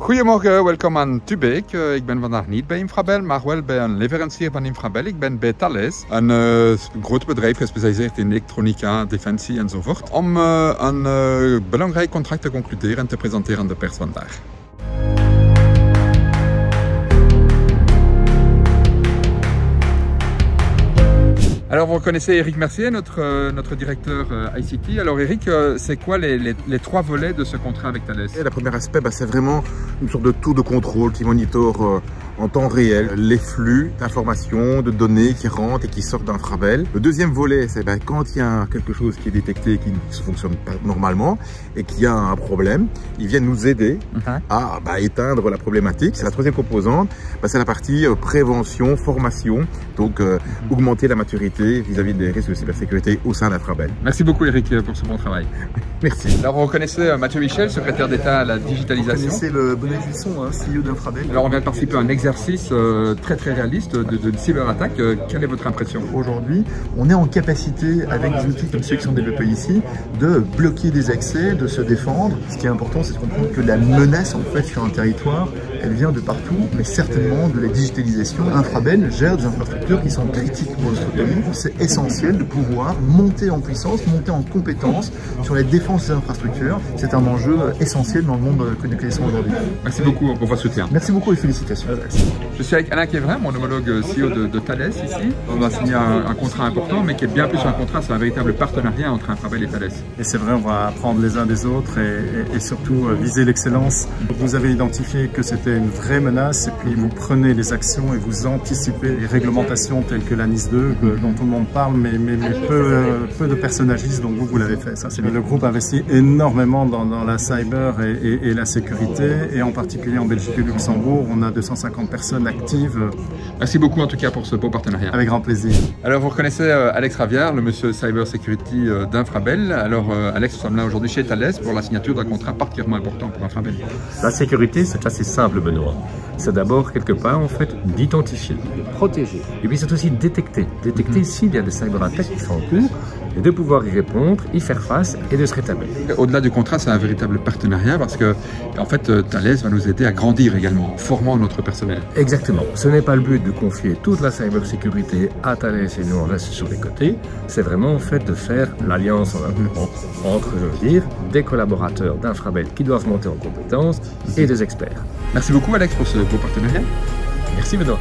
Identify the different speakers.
Speaker 1: Goedemorgen, welkom aan Tubeek. Ik ben vandaag niet bij Infrabel, maar wel bij een leverancier van Infrabel. Ik ben bij Thales, een groot bedrijf gespecialiseerd in elektronica, defensie enzovoort, om een belangrijk contract te concluderen en te presenteren aan de pers vandaag. Alors vous reconnaissez Eric Mercier, notre directeur ICT. Alors Eric, c'est quoi les trois volets de ce contrat avec Thales?
Speaker 2: Le premier aspect, c'est vraiment une sorte de tour de contrôle qui monitore en temps réel les flux d'informations, de données qui rentrent et qui sortent d'Infrabel. Le deuxième volet, c'est quand il y a quelque chose qui est détecté qui ne fonctionne pas normalement et qu'il y a un problème, ils viennent nous aider à éteindre la problématique. C'est la troisième composante, c'est la partie prévention, formation, donc augmenter la maturité vis-à-vis des risques de cybersécurité au sein d'Infrabel.
Speaker 1: Merci beaucoup Eric pour ce bon travail.
Speaker 2: Merci.
Speaker 1: Alors vous reconnaissez Mathieu Michel, secrétaire d'État à la digitalisation.
Speaker 3: C'est le Bonnet Cuisson, CEO d'Infrabel.
Speaker 1: Alors on vient de participer à un exercice très réaliste de cyberattaque. Quelle est votre impression?
Speaker 3: Aujourd'hui, on est en capacité, avec des outils comme ceux qui sont développés ici, de bloquer des accès, de se défendre. Ce qui est important, c'est de comprendre que la menace en fait sur un territoire, elle vient de partout, mais certainement de la digitalisation. Infrabel gère des infrastructures qui sont critiques pour notre pays. C'est essentiel de pouvoir monter en puissance, monter en compétence sur la défense des infrastructures. C'est un enjeu essentiel dans le monde que nous connaissons aujourd'hui.
Speaker 1: Merci beaucoup pour votre soutien.
Speaker 3: Merci beaucoup et félicitations.
Speaker 1: Je suis avec Alain Quévrin, mon homologue CEO de Thales ici. On a signé un contrat important, mais qui est bien plus qu'un contrat, c'est un véritable partenariat entre Infrabel et Thales.
Speaker 4: Et c'est vrai, on va apprendre les uns des autres et surtout viser l'excellence. Vous avez identifié que c'était une vraie menace et puis vous prenez les actions et vous anticipez les réglementations telles que la NIS 2 dont tout le monde parle, mais peu de personnes agissent, donc vous l'avez fait. Ça, le groupe investit énormément dans la cyber et la sécurité, et en particulier en Belgique et Luxembourg, on a 250 personnes actives.
Speaker 1: Merci beaucoup en tout cas pour ce beau partenariat.
Speaker 4: Avec grand plaisir.
Speaker 1: Alors vous reconnaissez Alex Ravière, le monsieur Cyber Security d'Infrabel. Alors Alex, nous sommes là aujourd'hui chez Thales pour la signature d'un contrat particulièrement important pour Infrabel.
Speaker 5: La sécurité, c'est assez simple, Benoît. C'est d'abord quelque part en fait d'identifier, de protéger, et puis c'est aussi détecter s'il y a des cyberattaques qui sont en cours, et de pouvoir y répondre, y faire face et de se rétablir.
Speaker 1: Au-delà du contrat, c'est un véritable partenariat parce que en fait Thales va nous aider à grandir également, en formant notre personnel.
Speaker 5: Exactement. Ce n'est pas le but de confier toute la cybersécurité à Thales et nous on reste sur les côtés. C'est vraiment en fait de faire l'alliance entre, je veux dire, des collaborateurs d'Infrabel qui doivent monter en compétences et des experts.
Speaker 1: Merci beaucoup Alex pour ce beau partenariat.
Speaker 5: Merci Benoît.